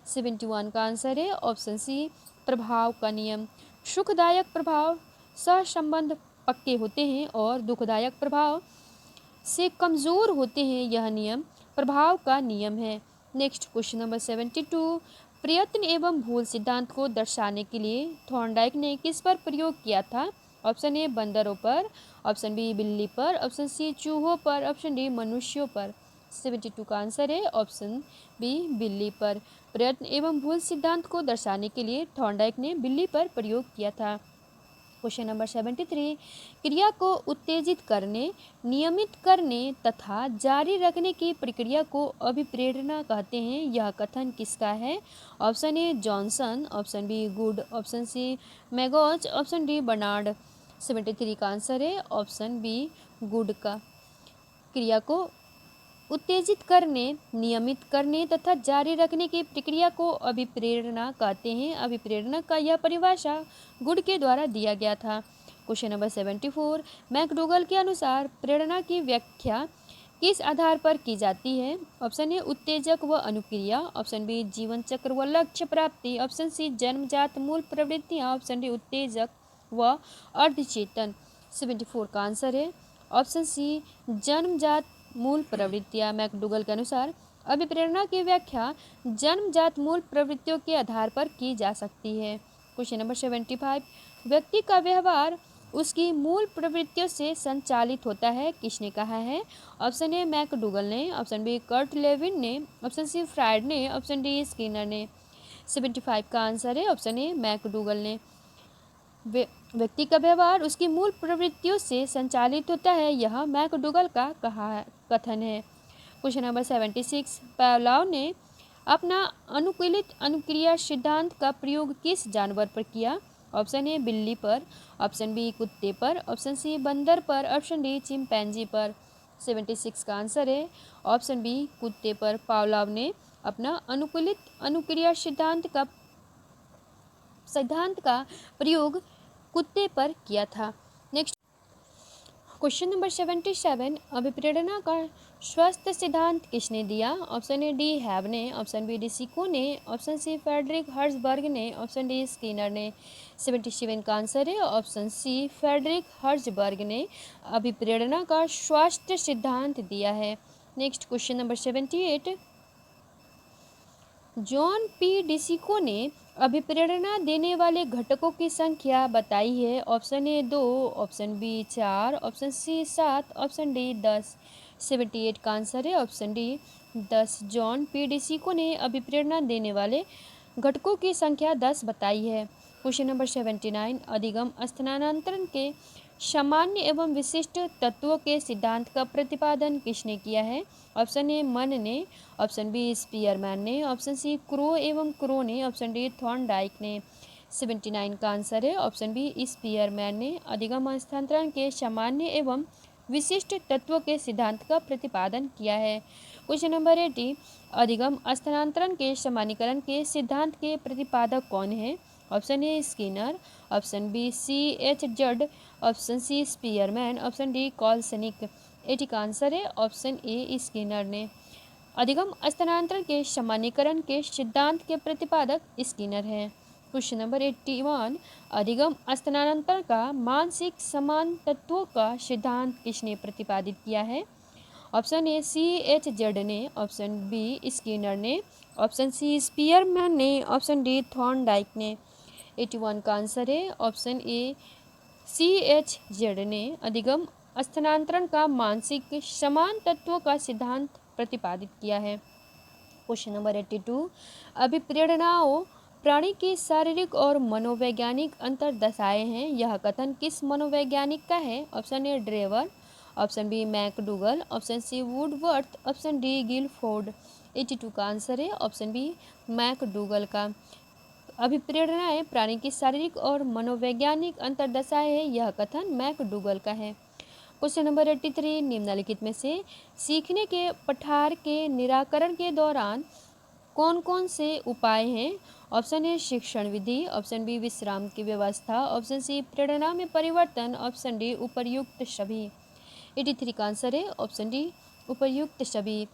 71 का आंसर है ऑप्शन सी प्रभाव का नियम। सुखदायक प्रभाव सहसंबंध पक्के होते हैं और दुखदायक प्रभाव से कमजोर होते हैं, यह नियम प्रभाव का नियम है। नेक्स्ट क्वेश्चन नंबर 72, प्रयत्न एवं भूल सिद्धांत को दर्शाने के लिए थॉर्नडाइक ने किस पर प्रयोग किया था? ऑप्शन ए बंदरों पर, ऑप्शन बी बिल्ली पर, ऑप्शन सी चूहों पर, ऑप्शन डी मनुष्यों पर। 72 का आंसर है ऑप्शन बी बिल्ली पर। प्रयत्न एवं भूल सिद्धांत को दर्शाने के लिए थॉर्नडाइक ने बिल्ली पर प्रयोग किया था। क्वेश्चन नंबर 73, क्रिया को उत्तेजित करने, नियमित करने तथा जारी रखने की प्रक्रिया को अभिप्रेरणा कहते हैं। यह कथन किसका है? Option A Johnson, option B Good, option C मैगोज, ऑप्शन डी बर्नार्ड। 73 का आंसर है ऑप्शन बी गुड का। क्रिया को उत्तेजित करने, नियमित करने तथा जारी रखने की प्रक्रिया को अभिप्रेरणा कहते हैं। अभिप्रेरणा का यह परिभाषा गुड के द्वारा दिया गया था। क्वेश्चन नंबर 74, मैकडूगल के अनुसार प्रेरणा की व्याख्या किस आधार पर की जाती है? ऑप्शन ए उत्तेजक व अनुक्रिया, ऑप्शन बी जीवन चक्र व लक्ष्य प्राप्ति, ऑप्शन सी जन्मजात मूल प्रवृत्तियाँ, ऑप्शन डी उत्तेजक व अर्धचेतन। 74 का आंसर है ऑप्शन सी जन्मजात मूल प्रवृत्तियाँ। मैकडूगल के अनुसार अभिप्रेरणा की व्याख्या जन्मजात मूल प्रवृत्तियों के आधार पर की जा सकती है। क्वेश्चन नंबर 75, व्यक्ति का व्यवहार उसकी मूल प्रवृत्तियों से संचालित होता है, किसने कहा है? ऑप्शन ए मैकडूगल ने, ऑप्शन बी कर्ट लेविन ने, ऑप्शन सी फ्रायड ने, ऑप्शन डी स्किनर ने। 75 का आंसर है ऑप्शन ए मैकडूगल ने। व्यक्ति का व्यवहार उसकी मूल प्रवृत्तियों से संचालित होता है, यह मैकडूगल का कथन है। क्वेश्चन नंबर 76, पावलोव ने अपना अनुकूलित अनुक्रिया सिद्धांत का प्रयोग किस जानवर पर किया? ऑप्शन ए बिल्ली पर, ऑप्शन बी कुत्ते पर, ऑप्शन सी बंदर पर, ऑप्शन डी चिंपैंजी पर। 76 का आंसर है ऑप्शन बी कुत्ते पर। पावलोव ने अपना अनुकूलित अनुक्रिया सिद्धांत का प्रयोग कुत्ते पर किया था। नेक्स्ट क्वेश्चन नंबर 77, अभिप्रेरणा का स्वस्थ सिद्धांत किसने दिया? ऑप्शन ए डी हैव ने, ऑप्शन बी डिसिको ने, ऑप्शन सी फ्रेडरिक हर्ट्जबर्ग ने, ऑप्शन डी स्किनर ने। 77 का आंसर है ऑप्शन सी फ्रेडरिक हर्ट्जबर्ग ने अभिप्रेरणा का स्वस्थ सिद्धांत दिया है। Next question number 78, John P DeCecco ने अभिप्रेरणा देने वाले घटकों की संख्या बताई है। Option A 2, option B 4, option C 7, option D 10। 78 का आंसर है option D 10। John P DeCecco ने अभिप्रेरणा देने वाले घटकों की संख्या 10 बताई है। क्वेश्चन नंबर 79, अधिगम स्थानांतरण के सामान्य एवं विशिष्ट तत्वों के सिद्धांत का प्रतिपादन किसने किया है? ऑप्शन ए मन ने, ऑप्शन बी स्पीयरमैन ने, ऑप्शन सी क्रो एवं क्रो ने, ऑप्शन डी थॉर्नडाइक ने। 79 का आंसर है ऑप्शन बी स्पीयरमैन ने अधिगम स्थानांतरण के सामान्य एवं विशिष्ट तत्वों के सिद्धांत का प्रतिपादन किया है। क्वेश्चन नंबर 80, अधिगम स्थानांतरण के सामान्यीकरण के सिद्धांत के प्रतिपादक कौन है? Option A Skinner, option B C.H. Judd, option C Spearman, option D Kolesnik. 80 का आंसर है ऑप्शन ए स्किनर ने। अधिगम स्थानांतरण के सामान्यीकरण के सिद्धांत के प्रतिपादक स्किनर हैं। क्वेश्चन नंबर 81, अधिगम स्थानांतरण का मानसिक समान तत्वों का सिद्धांत किसने प्रतिपादित किया है? ऑप्शन ए C.H. जड ने, ऑप्शन बी स्किनर ने, ऑप्शन सी स्पीयरमैन ने, ऑप्शन डी थॉर्नडाइक ने। 81 का आंसर है ऑप्शन ए C.H. जड ने अधिगम स्थानांतरण का मानसिक समान तत्वों का सिद्धांत प्रतिपादित किया है। क्वेश्चन नंबर 82, अभिप्रेरणाओं प्राणी की शारीरिक और मनोवैज्ञानिक अंतर दर्शाए हैं, यह कथन किस मनोवैज्ञानिक का है? Option A Drever, option B McDougall, option C Woodworth, option D Guilford. 82 का आंसर है ऑप्शन बी मैकडूगल का। अभिप्रेरणाएं प्राणी की शारीरिक और मनोवैज्ञानिक अंतर दर्शाए हैं, यह कथन मैकडूगल का है। क्वेश्चन नंबर 83, निम्नलिखित में से सीखने के पठार के निराकरण के दौरान कौन कौन से उपाय हैं? ऑप्शन ए शिक्षण विधि, ऑप्शन बी विश्राम की व्यवस्था, ऑप्शन सी प्रेरणा में परिवर्तन, ऑप्शन डी उपर्युक्त सभी। 83 का आंसर है ऑप्शन डी उपर्युक्त सभी।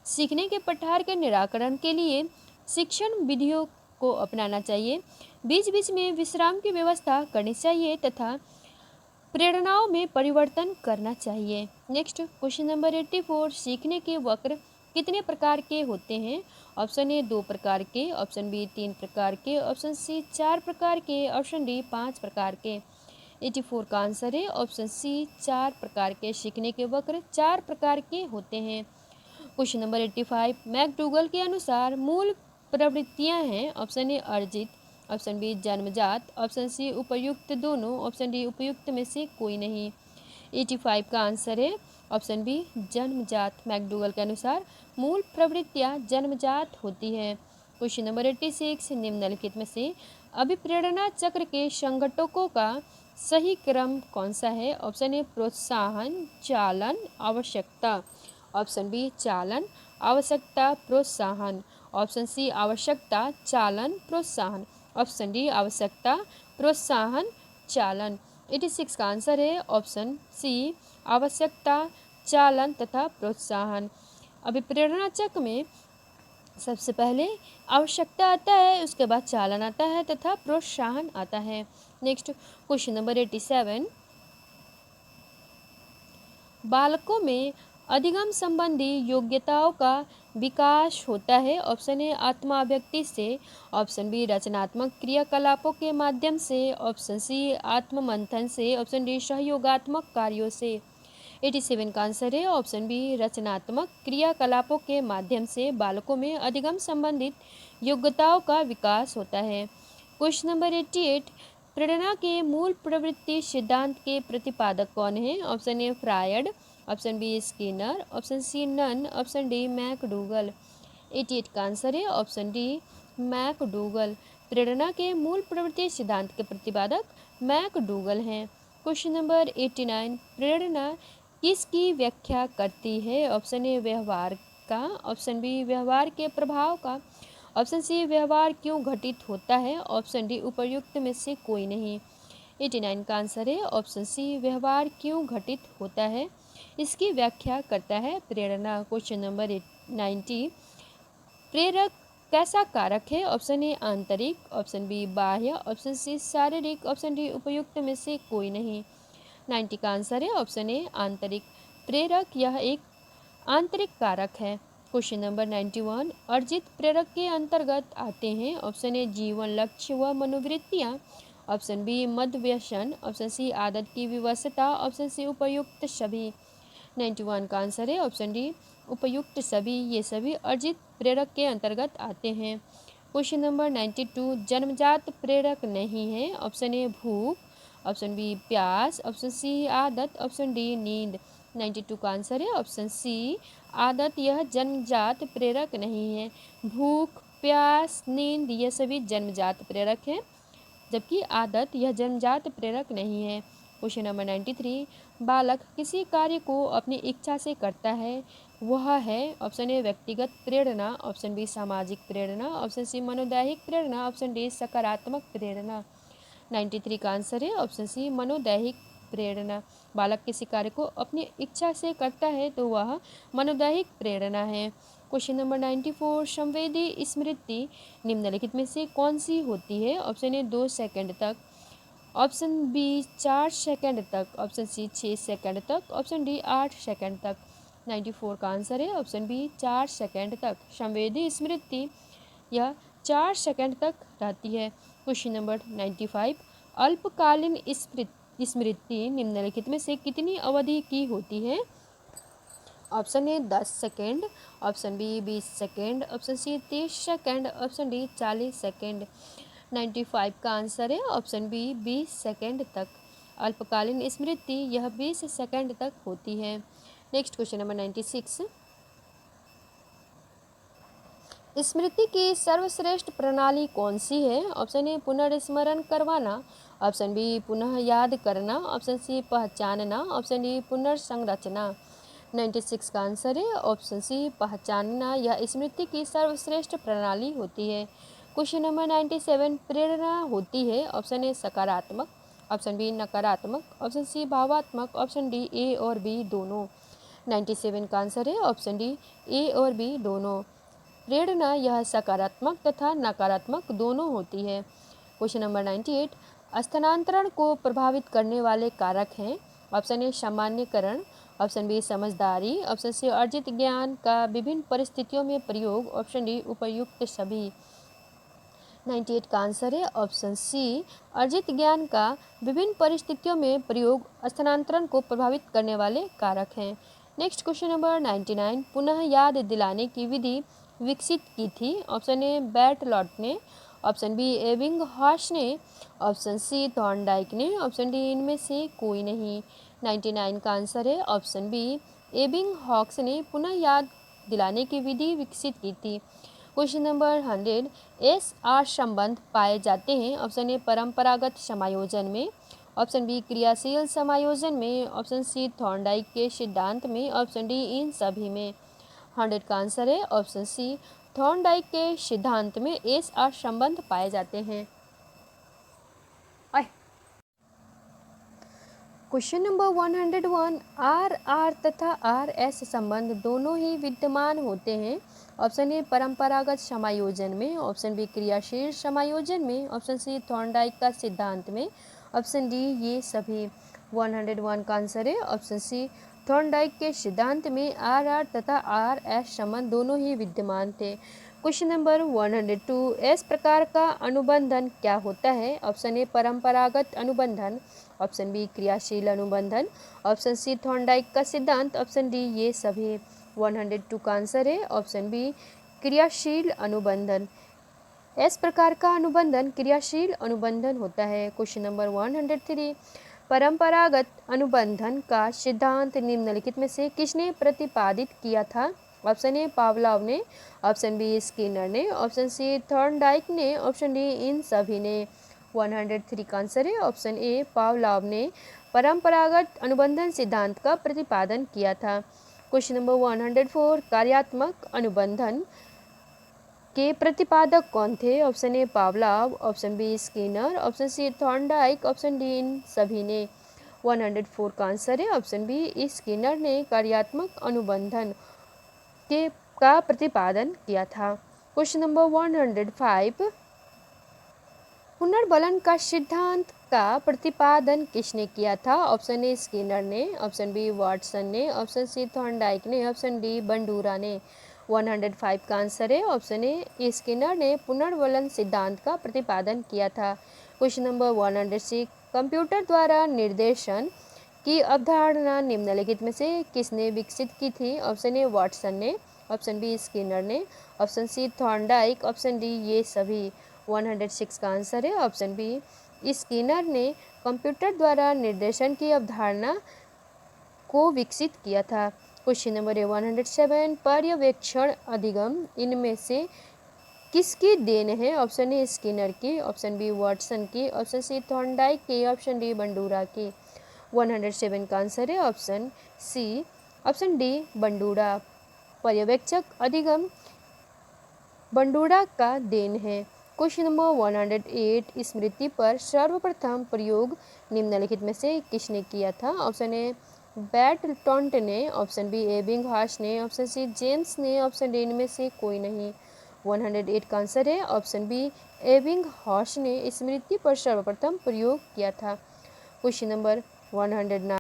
सीखने के पठार के निराकरण के लिए शिक्षण विधियों को अपनाना चाहिए, बीच बीच में विश्राम की व्यवस्था करनी चाहिए तथा प्रेरणाओं में परिवर्तन करना चाहिए। नेक्स्ट क्वेश्चन नंबर 84, सीखने के वक्र कितने प्रकार के होते हैं? ऑप्शन ए 2 प्रकार के, ऑप्शन बी 3 प्रकार के, ऑप्शन सी 4 प्रकार के, ऑप्शन डी 5 प्रकार के। 84 का आंसर है ऑप्शन सी 4 प्रकार के। सीखने के वक्र 4 प्रकार के होते हैं। क्वेश्चन नंबर 85, मैकडूगल के अनुसार मूल प्रवृत्तियां हैं। ऑप्शन ए अर्जित, ऑप्शन बी जन्मजात, ऑप्शन सी उपयुक्त दोनों, ऑप्शन डी उपयुक्त में से कोई नहीं। 85 का आंसर है ऑप्शन बी जन्मजात। मैकडूगल के अनुसार मूल प्रवृत्तियां जन्मजात होती है। क्वेश्चन नंबर 86, निम्नलिखित में से अभिप्रेरणा चक्र के संघटकों का सही क्रम कौन सा है? ऑप्शन ए प्रोत्साहन, चालन, आवश्यकता, ऑप्शन बी चालन, आवश्यकता, प्रोत्साहन, ऑप्शन सी आवश्यकता, चालन, प्रोत्साहन, ऑप्शन डी आवश्यकता, प्रोत्साहन, चालन। 86 का आंसर है ऑप्शन सी आवश्यकता, चालन तथा प्रोत्साहन। अभिप्रेरणा चक्र में सबसे पहले आवश्यकता आता है, उसके बाद चालन आता है तथा प्रोत्साहन आता है। नेक्स्ट क्वेश्चन नंबर 87, बालकों में अधिगम संबंधी योग्यताओं का विकास होता है। ऑप्शन ए आत्मा अभिव्यक्ति से, ऑप्शन बी रचनात्मक क्रियाकलापों के माध्यम से, ऑप्शन सी आत्म मंथन से, ऑप्शन डी सहयोगात्मक कार्यों से। 87 का आंसर है ऑप्शन बी रचनात्मक क्रियाकलापों के माध्यम से बालकों में अधिगम संबंधित योग्यताओं का विकास होता है। क्वेश्चन नंबर 88, प्रेरणा के मूल प्रवृत्ति सिद्धांत के प्रतिपादक कौन है? Option A Freud, option B Skinner, option C Nunn, option D McDougall. 88 का आंसर है ऑप्शन डी मैकडूगल। प्रेरणा के मूल प्रवृत्ति सिद्धांत के प्रतिपादक मैकडूगल हैं। क्वेश्चन नंबर 89, प्रेरणा किसकी व्याख्या करती है? ऑप्शन ए व्यवहार का, ऑप्शन बी व्यवहार के प्रभाव का, ऑप्शन सी व्यवहार क्यों घटित होता है, ऑप्शन डी उपर्युक्त में से कोई नहीं। 89 का आंसर है ऑप्शन सी व्यवहार क्यों घटित होता है, इसकी व्याख्या करता है प्रेरणा। क्वेश्चन नंबर 90, प्रेरक कैसा कारक है? ऑप्शन ए आंतरिक, ऑप्शन बी बाह्य, ऑप्शन सी शारीरिक, ऑप्शन डी उपयुक्त में से कोई नहीं। 90 का आंसर है ऑप्शन ए आंतरिक। प्रेरक यह एक आंतरिक कारक है। क्वेश्चन नंबर 91, अर्जित प्रेरक के अंतर्गत आते हैं। ऑप्शन ए जीवन लक्ष्य व मनोवृत्तियाँ, ऑप्शन बी मद व्यसन, ऑप्शन सी आदत की विवशता, ऑप्शन सी उपयुक्त सभी। 91 का आंसर है ऑप्शन डी उपयुक्त सभी। ये सभी अर्जित प्रेरक के अंतर्गत आते हैं। क्वेश्चन नंबर 92, जन्मजात प्रेरक नहीं है। ऑप्शन ए भूख, ऑप्शन बी प्यास, ऑप्शन सी आदत, ऑप्शन डी नींद। 92 का आंसर है ऑप्शन सी आदत, यह जन्मजात प्रेरक नहीं है। भूख, प्यास, नींद ये सभी जन्मजात प्रेरक हैं, जबकि आदत यह जन्मजात प्रेरक नहीं है। क्वेश्चन नंबर 93, बालक किसी कार्य को अपनी इच्छा से करता है, वह है ऑप्शन ए व्यक्तिगत प्रेरणा, ऑप्शन बी सामाजिक प्रेरणा, ऑप्शन सी मनोदैहिक प्रेरणा, ऑप्शन डी सकारात्मक प्रेरणा। 93 का आंसर है ऑप्शन सी मनोदैहिक प्रेरणा। बालक किसी कार्य को अपनी इच्छा से करता है तो वह मनोदैहिक प्रेरणा है। क्वेश्चन नंबर 94, संवेदी स्मृति निम्नलिखित में से कौन सी होती है? ऑप्शन ए 2 सेकंड तक, ऑप्शन बी 4 सेकंड तक, ऑप्शन सी 6 सेकंड तक, ऑप्शन डी 8 सेकंड तक। 94 का आंसर है ऑप्शन बी 4 सेकंड तक। संवेदी स्मृति यह 4 सेकंड तक रहती है। क्वेश्चन नंबर 95, अल्पकालीन स्मृति निम्नलिखित में से कितनी अवधि की होती है? Option A 10 second, option B 20 second, option C 30 second, option D 40 second. 95 का आंसर है ऑप्शन बी 20 सेकंड तक। अल्पकालीन स्मृति यह 20 सेकंड तक होती है। नेक्स्ट क्वेश्चन नंबर 96, स्मृति की सर्वश्रेष्ठ प्रणाली कौन सी है? ऑप्शन ए पुनर्स्मरण करवाना, ऑप्शन बी पुनः याद करना, ऑप्शन सी पहचानना, ऑप्शन डी पुनर्संरचना। 96 का आंसर है ऑप्शन सी पहचानना, यह स्मृति की सर्वश्रेष्ठ प्रणाली होती है। क्वेश्चन नंबर 97, प्रेरणा होती है ऑप्शन ए सकारात्मक, ऑप्शन बी नकारात्मक, ऑप्शन सी भावात्मक, ऑप्शन डी ए और बी दोनों। 97 का आंसर है ऑप्शन डी ए और बी दोनों। प्रेरणा यह सकारात्मक तथा नकारात्मक दोनों होती है। क्वेश्चन नंबर 98, स्थानांतरण को प्रभावित करने वाले कारक हैं। ऑप्शन ए सामान्यकरण, ऑप्शन बी समझदारी, ऑप्शन सी अर्जित ज्ञान का विभिन्न परिस्थितियों में प्रयोग, ऑप्शन डी उपयुक्त सभी। 98 का आंसर है ऑप्शन सी अर्जित ज्ञान का विभिन्न परिस्थितियों में प्रयोग स्थानांतरण को प्रभावित करने वाले कारक हैं। नेक्स्ट क्वेश्चन नंबर 99, पुनः याद दिलाने की विधि विकसित की थी? ऑप्शन ए बैटलॉट ने, ऑप्शन बी एबिंगहॉस ने, ऑप्शन सी थॉर्नडाइक ने, ऑप्शन डी इनमें से कोई नहीं। 99 का आंसर है ऑप्शन बी, एबिंगहॉस ने पुनः याद दिलाने की विधि विकसित की थी। क्वेश्चन नंबर 100, एस आर संबंध पाए जाते हैं? ऑप्शन ए परंपरागत समायोजन में, ऑप्शन बी क्रियाशील समायोजन में, ऑप्शन सी थॉर्नडाइक के सिद्धांत में, ऑप्शन डी इन सभी में। 100 का आंसर है ऑप्शन सी, थॉर्नडाइक के सिद्धांत में एस आर संबंध पाए जाते हैं। क्वेश्चन नंबर 101, आर आर तथा आर एस संबंध दोनों ही विद्यमान होते हैं? ऑप्शन ए परंपरागत समायोजन में, ऑप्शन बी क्रियाशील समायोजन में, ऑप्शन सी थॉर्नडाइक का सिद्धांत में, ऑप्शन डी ये सभी। 101 का आंसर है ऑप्शन सी, थॉर्नडाइक के सिद्धांत में आर आर तथा आर एस संबंध दोनों ही विद्यमान थे। क्वेश्चन नंबर 102, एस प्रकार का अनुबंधन क्या होता है? ऑप्शन ए परंपरागत अनुबंधन, ऑप्शन बी क्रियाशील अनुबंधन, ऑप्शन सी थॉर्नडाइक का सिद्धांत, ऑप्शन डी ये सभी। 102 का आंसर है ऑप्शन बी, क्रियाशील अनुबंधन। इस प्रकार का अनुबंधन क्रियाशील अनुबंधन होता है। क्वेश्चन नंबर 103, परंपरागत अनुबंधन का सिद्धांत निम्नलिखित में से किसने प्रतिपादित किया था? ऑप्शन ए पावलोव ने, ऑप्शन बी स्किनर ने, ऑप्शन सी थॉर्नडाइक ने, ऑप्शन डी इन सभी ने। 103 का आंसर है ऑप्शन ए, पावलोव ने परंपरागत अनुबंधन सिद्धांत का प्रतिपादन किया था। क्वेश्चन नंबर 104, कार्यात्मक अनुबंधन के प्रतिपादक कौन थे? Option A Pavlov, option B Skinner, option C Thorndike, option D इन सभी ने। 104 का आंसर है ऑप्शन बी, स्किनर ने कार्यात्मक अनुबंधन का प्रतिपादन किया था। क्वेश्चन नंबर 105, पुनर्बलन का सिद्धांत का प्रतिपादन किसने किया था? ऑप्शन ए स्किनर ने, ऑप्शन बी वाटसन ने, ऑप्शन सी थॉर्नडाइक ने, ऑप्शन डी बंडूरा ने। 105 का आंसर है ऑप्शन ए, स्किनर ने पुनर्बलन सिद्धांत का प्रतिपादन किया था। क्वेश्चन नंबर 106, कंप्यूटर द्वारा निर्देशन की अवधारणा निम्नलिखित में से किसने विकसित की थी? ऑप्शन ए वाटसन ने, ऑप्शन बी स्किनर ने, option C Thorndike, option D ये सभी। 106 का आंसर है ऑप्शन बी, स्किनर ने कंप्यूटर द्वारा निर्देशन की अवधारणा को विकसित किया था। क्वेश्चन नंबर 107, पर्यवेक्षण अधिगम इनमें से किसकी देन है? ऑप्शन ए स्किनर की, ऑप्शन बी वाटसन की, ऑप्शन सी थॉर्नडाइक की, ऑप्शन डी बंडूरा की। 107 का आंसर है option C, option D Bandura. पर्यवेक्षक अधिगम बंडूरा का देन है। क्वेश्चन नंबर 108, स्मृति पर सर्वप्रथम प्रयोग निम्नलिखित में से किसने किया था? ऑप्शन ए बैटलटॉन्ट ने, ऑप्शन बी एबिंगहॉस ने, ऑप्शन सी जेम्स ने, ऑप्शन डी इनमें से कोई नहीं। 108 का आंसर है ऑप्शन बी, एबिंगहॉस ने स्मृति पर सर्वप्रथम प्रयोग किया था। Question number 109,